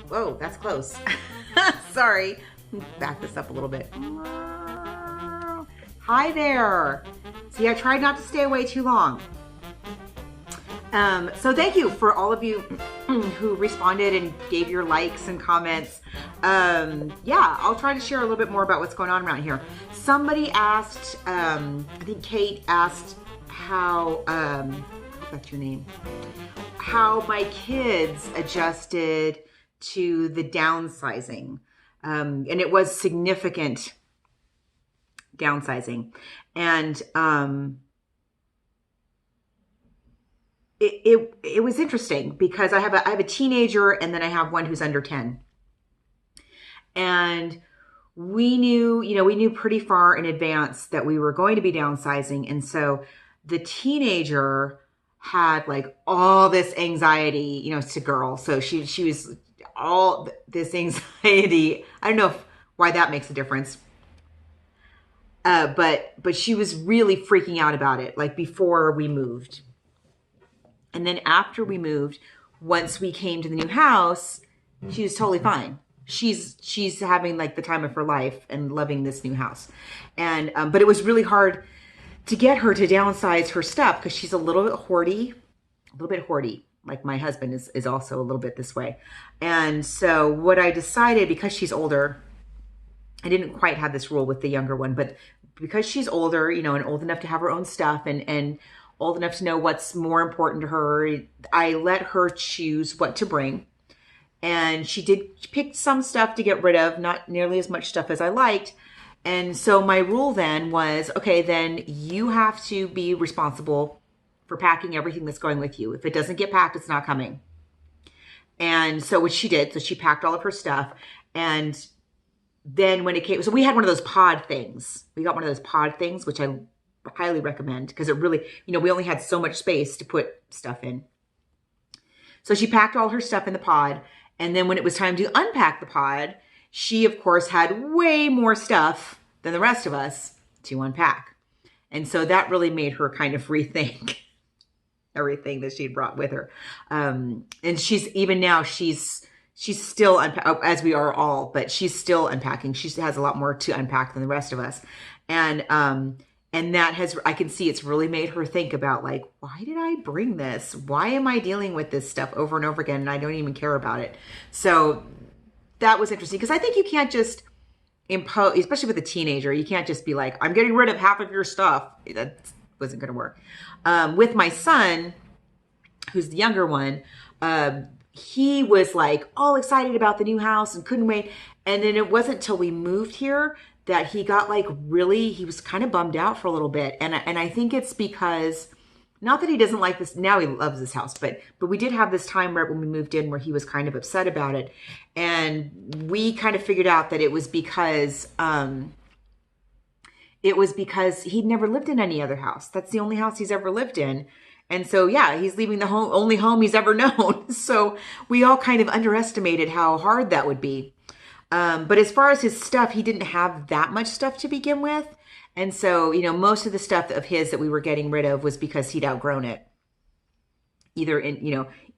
Whoa, that's close. Sorry. Back this up a little bit. Hi there. See, I tried not to stay away too long. So thank you for all of you who responded and gave your likes and comments. Yeah, I'll try to share a little bit more about what's going on around here. Somebody asked, I think Kate asked how, I hope that's your name, how my kids adjusted to the downsizing. And it was significant downsizing. And, it was interesting because I have a teenager and then I have one who's under 10. And we knew pretty far in advance that we were going to be downsizing. And so the teenager had like all this anxiety, it's a girl. So she was all this anxiety. I don't know why that makes a difference. But she was really freaking out about it, like before we moved. And then after we moved, once we came to the new house, she was totally fine. She's having like the time of her life and loving this new house. And but it was really hard to get her to downsize her stuff because she's a little bit hoardy. Like my husband is also a little bit this way. And so what I decided, because she's older, I didn't quite have this rule with the younger one, but because she's older, and old enough to have her own stuff and old enough to know what's more important to her, I let her choose what to bring. And she did pick some stuff to get rid of, not nearly as much stuff as I liked. And so my rule then was, okay, then you have to be responsible for packing everything that's going with you. If it doesn't get packed, it's not coming. And so what she did, so she packed all of her stuff. And then when it came, so we had one of those pod things. We got one of those pod things, which I highly recommend because it really, we only had so much space to put stuff in. So she packed all her stuff in the pod. And then when it was time to unpack the pod, she of course had way more stuff than the rest of us to unpack. And so that really made her kind of rethink everything that she'd brought with her. And she's still as we are all, but she's still unpacking. She has a lot more to unpack than the rest of us. And that I can see it's really made her think about like, why did I bring this? Why am I dealing with this stuff over and over again? And I don't even care about it. So that was interesting because I think you can't just impose, especially with a teenager, you can't just be like, I'm getting rid of half of your stuff. That wasn't going to work. With my son, who's the younger one, he was like all excited about the new house and couldn't wait. And then it wasn't till we moved here that he got like he was kind of bummed out for a little bit. And I think it's because, not that he doesn't like this, now he loves this house, but we did have this time right when we moved in where he was kind of upset about it. And we kind of figured out that it was because he'd never lived in any other house. That's the only house he's ever lived in. And so, yeah, he's leaving the only home he's ever known. So we all kind of underestimated how hard that would be. But as far as his stuff, he didn't have that much stuff to begin with. And so, most of the stuff of his that we were getting rid of was because he'd outgrown it. Either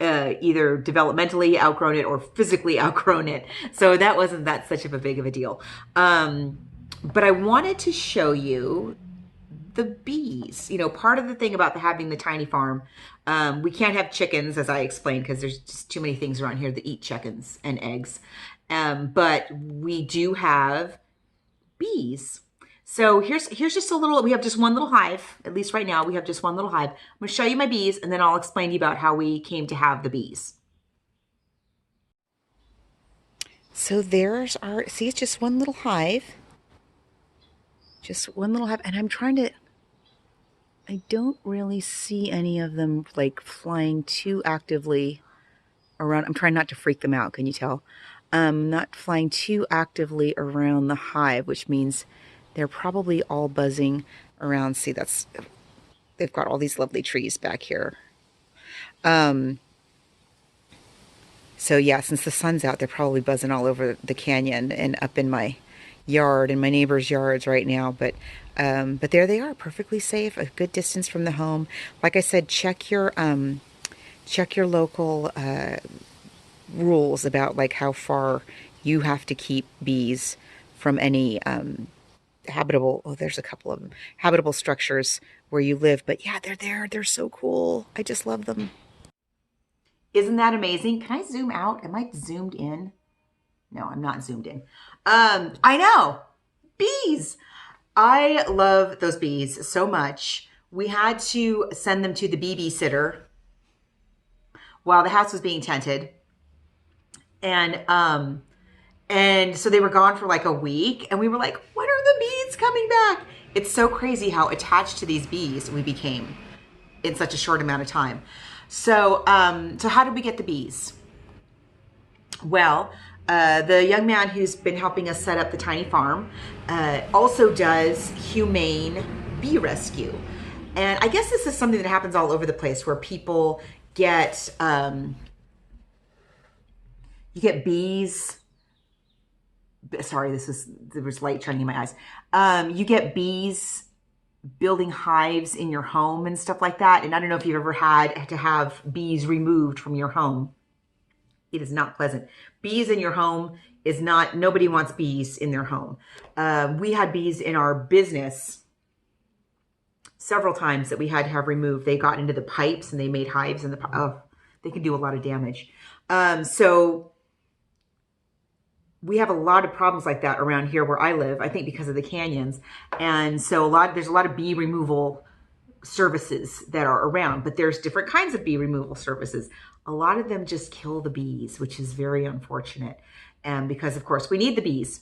developmentally outgrown it or physically outgrown it. So that wasn't that such of a big of a deal. But I wanted to show you the bees. Part of the thing about having the tiny farm, we can't have chickens, as I explained, because there's just too many things around here that eat chickens and eggs. But we do have bees. So here's just we have just one little hive, at least right now, we have just one little hive. I'm going to show you my bees and then I'll explain to you about how we came to have the bees. So there's see, it's just one little hive. Just one little hive. And I don't really see any of them like flying too actively around. I'm trying not to freak them out. Can you tell? Not flying too actively around the hive, which means they're probably all buzzing around. See, they've got all these lovely trees back here. So yeah, since the sun's out, they're probably buzzing all over the canyon and up in my yard and my neighbor's yards right now. But there they are, perfectly safe, a good distance from the home. Like I said, check your local rules about like how far you have to keep bees from any habitable, oh, there's a couple of them, habitable structures where you live. But yeah, they're there. They're so cool. I just love them. Isn't that amazing? Can I zoom out? Am I zoomed in? No, I'm not zoomed in. I know. Bees. I love those bees so much. We had to send them to the bee sitter while the house was being tented. And so they were gone for like a week, and we were like, when are the bees coming back? It's so crazy how attached to these bees we became in such a short amount of time. So how did we get the bees? Well, the young man who's been helping us set up the tiny farm also does humane bee rescue. And I guess this is something that happens all over the place where people get, you get bees. Sorry, there was light shining in my eyes. You get bees building hives in your home and stuff like that. And I don't know if you've ever had to have bees removed from your home. It is not pleasant. Bees in your home is not, nobody wants bees in their home. We had bees in our business several times that we had to have removed. They got into the pipes and they made hives in the, oh, they can do a lot of damage. So we have a lot of problems like that around here where I live, I think because of the canyons. And so there's a lot of bee removal services that are around, but there's different kinds of bee removal services. A lot of them just kill the bees, which is very unfortunate. And because of course we need the bees.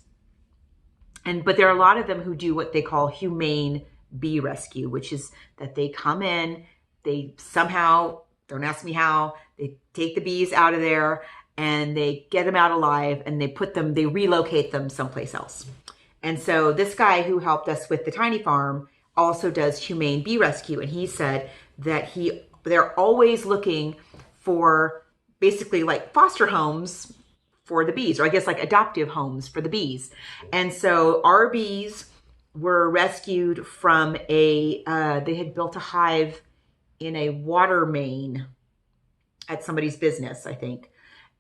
But there are a lot of them who do what they call humane bee rescue, which is that they come in, they somehow, don't ask me how, they take the bees out of there and they get them out alive and they relocate them someplace else. And so this guy who helped us with the tiny farm also does humane bee rescue. And he said that they're always looking for basically like foster homes for the bees, or I guess like adoptive homes for the bees. And so our bees were rescued from they had built a hive in a water main at somebody's business, I think.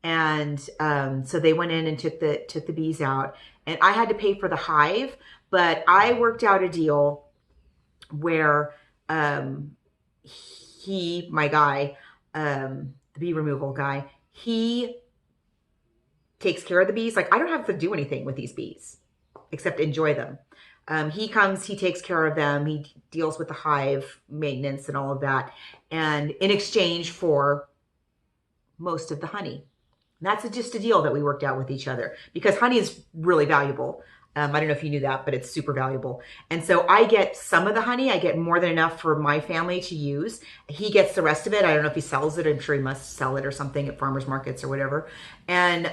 And so they went in and took the bees out, and I had to pay for the hive, but I worked out a deal where my guy, the bee removal guy, he takes care of the bees. Like I don't have to do anything with these bees except enjoy them. He comes, he takes care of them, he deals with the hive maintenance and all of that, and in exchange for most of the honey. And that's just a deal that we worked out with each other because honey is really valuable. I don't know if you knew that, but it's super valuable. And so I get some of the honey. I get more than enough for my family to use. He gets the rest of it. I don't know if he sells it. I'm sure he must sell it or something at farmers markets or whatever. And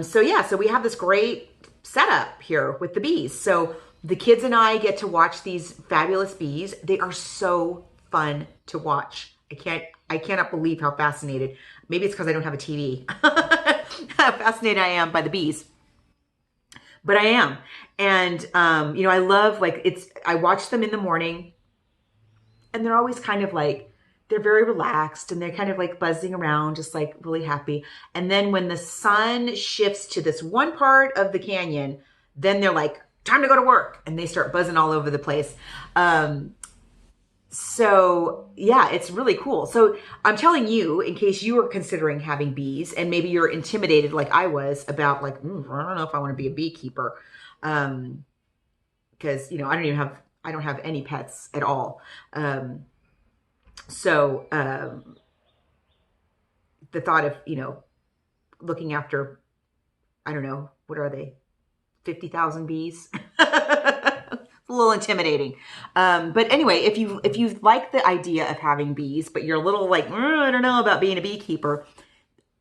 so we have this great setup here with the bees. So the kids and I get to watch these fabulous bees. They are so fun to watch. I cannot believe how fascinated. Maybe it's because I don't have a TV. How fascinated I am by the bees. But I am. And, I love I watch them in the morning and they're always kind of like, they're very relaxed and they're kind of like buzzing around, just like really happy. And then when the sun shifts to this one part of the canyon, then they're like, time to go to work. And they start buzzing all over the place. So yeah, it's really cool. So I'm telling you, in case you are considering having bees and maybe you're intimidated like I was about like, I don't know if I want to be a beekeeper. Because, I don't have any pets at all. So the thought of, looking after, I don't know, what are they? 50,000 bees. A little intimidating. But anyway, if you like the idea of having bees, but you're a little like, I don't know about being a beekeeper,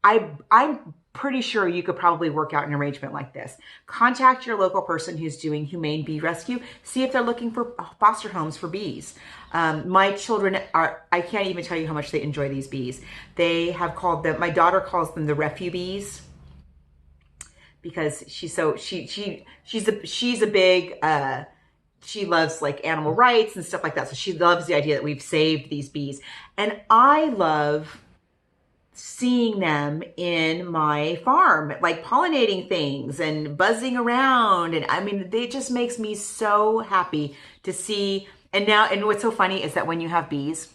I'm pretty sure you could probably work out an arrangement like this. Contact your local person who's doing humane bee rescue. See if they're looking for foster homes for bees. My children I can't even tell you how much they enjoy these bees. They have called them, my daughter calls them the refugees because she's a big, she loves like animal rights and stuff like that. So she loves the idea that we've saved these bees. And I love seeing them in my farm, like pollinating things and buzzing around. And I mean, it just makes me so happy to see. And now, and what's so funny is that when you have bees,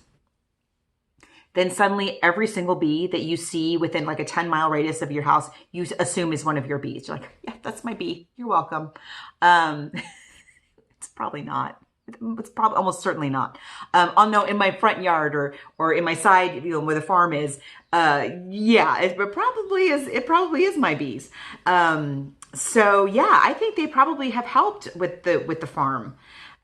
then suddenly every single bee that you see within like a 10-mile radius of your house, you assume is one of your bees. You're like, yeah, that's my bee. You're welcome. It's probably not. It's probably almost certainly not. I'll know in my front yard or in my side, where the farm is. Yeah, it probably is. It probably is my bees. So yeah, I think they probably have helped with the farm.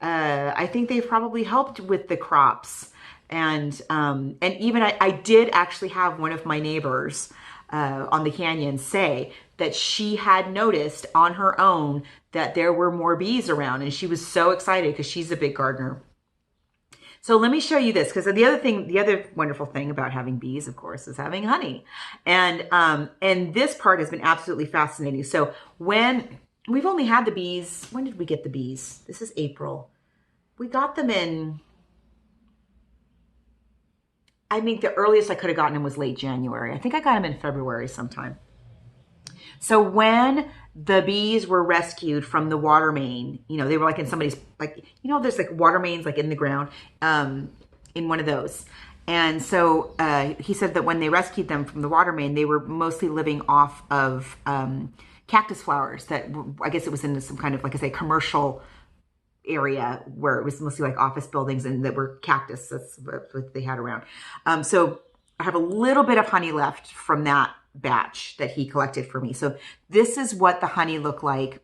I think they've probably helped with the crops. And even I did actually have one of my neighbors on the canyon say that she had noticed on her own that there were more bees around, and she was so excited because she's a big gardener. So let me show you this, because the other wonderful thing about having bees, of course, is having honey, and this part has been absolutely fascinating. So when we've only had the bees, when did we get the bees? This is April. We got them in. I think the earliest I could have gotten them was late January. I think I got them in February sometime. So when the bees were rescued from the water main, they were like in somebody's, like, there's like water mains like in the ground, in one of those. And so he said that when they rescued them from the water main, they were mostly living off of cactus flowers that, I guess it was in some kind of, like I say, commercial area where it was mostly like office buildings and that were cactus. That's what they had around. So I have a little bit of honey left from that batch that he collected for me. So this is what the honey looked like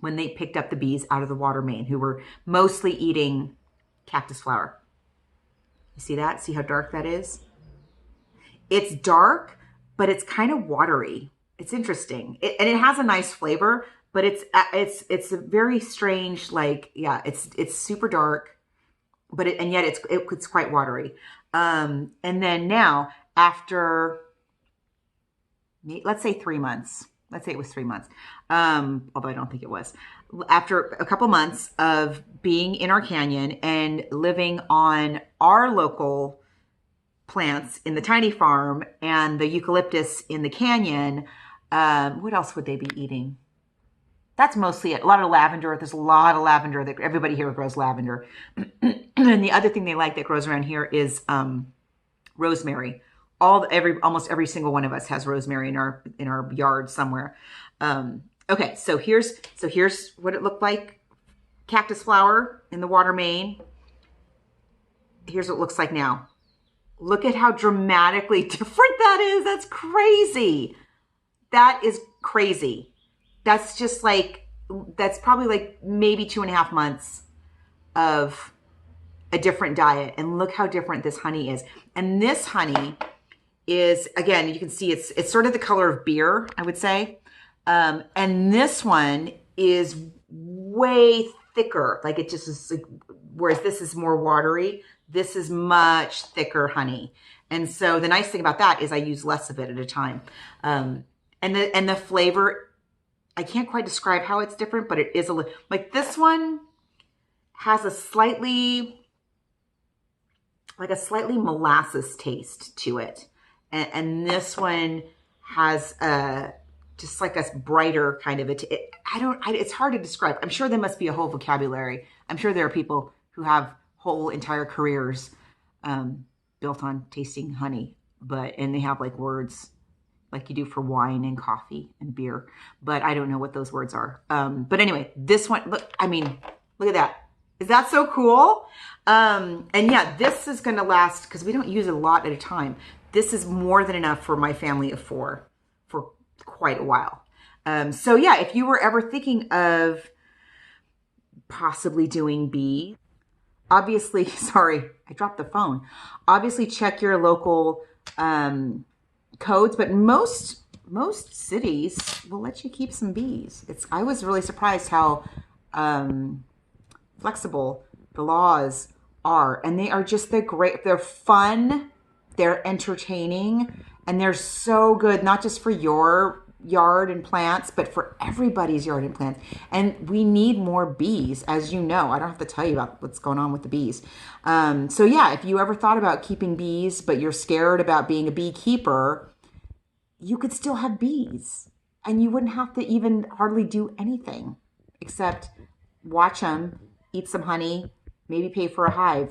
when they picked up the bees out of the water main, who were mostly eating cactus flower. You see that? See how dark that is? It's dark, but it's kind of watery. It's interesting. And it has a nice flavor, but it's a very strange, like, yeah, it's super dark, but and yet it's quite watery. And then now, after, let's say 3 months, let's say it was 3 months, although I don't think it was, after a couple months of being in our canyon and living on our local plants in the tiny farm and the eucalyptus in the canyon, what else would they be eating? That's mostly it. A lot of lavender. There's a lot of lavender. That everybody here grows lavender. And the other thing they like that grows around here is rosemary. Almost every single one of us has rosemary in our yard somewhere. Okay, so here's what it looked like. Cactus flower in the water main. Here's what it looks like now. Look at how dramatically different that is. That's crazy. That is crazy. That's just like, that's probably like maybe 2.5 months of a different diet. And look how different this honey is. And this honey is, again, you can see it's sort of the color of beer, I would say. And this one is way thicker. Like it just is, like, whereas this is more watery, this is much thicker honey. And so the nice thing about that is I use less of it at a time. And the flavor, I can't quite describe how it's different, but it is like this one has a slightly molasses taste to it. And this one has just like a brighter kind of it's hard to describe. I'm sure there must be a whole vocabulary. I'm sure there are people who have whole entire careers built on tasting honey, and they have like words like you do for wine and coffee and beer, but I don't know what those words are. But anyway, this one, look at that. Is that so cool? And yeah, this is going to last because we don't use it a lot at a time. This is more than enough for my family of 4 for quite a while. So yeah, if you were ever thinking of possibly doing bees, obviously, sorry, I dropped the phone. Obviously check your local, codes, but most cities will let you keep some bees. I was really surprised how flexible the laws are, and they're fun, they're entertaining, and they're so good, not just for your yard and plants, but for everybody's yard and plants. And we need more bees, as you know. I don't have to tell you about what's going on with the bees. So yeah, if you ever thought about keeping bees, but you're scared about being a beekeeper, you could still have bees. And you wouldn't have to even hardly do anything except watch them, eat some honey, maybe pay for a hive.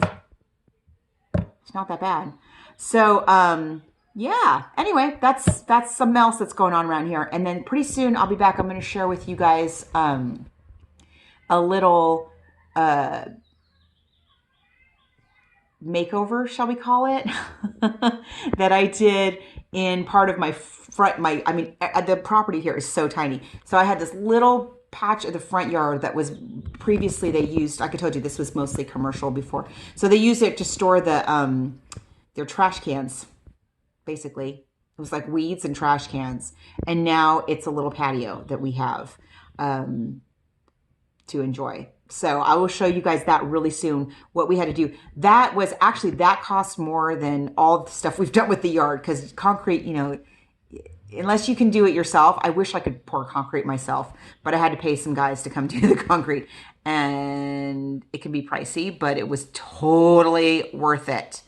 It's not that bad. So, yeah. Anyway, that's something else that's going on around here. And then pretty soon I'll be back. I'm going to share with you guys a little makeover, shall we call it, that I did in part of my front. The property here is so tiny. So I had this little patch of the front yard that was previously they used. Like I told you, this was mostly commercial before. So they used it to store their trash cans. Basically, it was like weeds and trash cans, and now it's a little patio that we have to enjoy. So I will show you guys that really soon, what we had to do. That cost more than all the stuff we've done with the yard, because concrete, unless you can do it yourself. I wish I could pour concrete myself, but I had to pay some guys to come do the concrete, and it can be pricey, but it was totally worth it.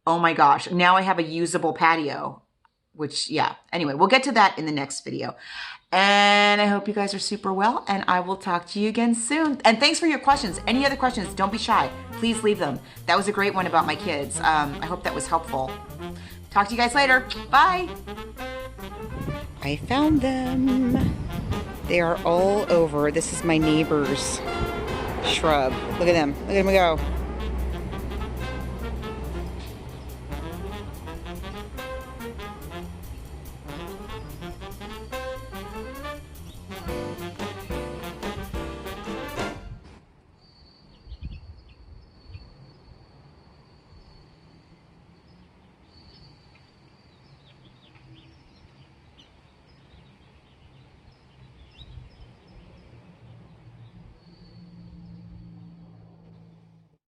Oh my gosh. Now I have a usable patio, which, yeah. Anyway, we'll get to that in the next video. And I hope you guys are super well, and I will talk to you again soon. And thanks for your questions. Any other questions, don't be shy. Please leave them. That was a great one about my kids. I hope that was helpful. Talk to you guys later. Bye. I found them. They are all over. This is my neighbor's shrub. Look at them. Look at them go.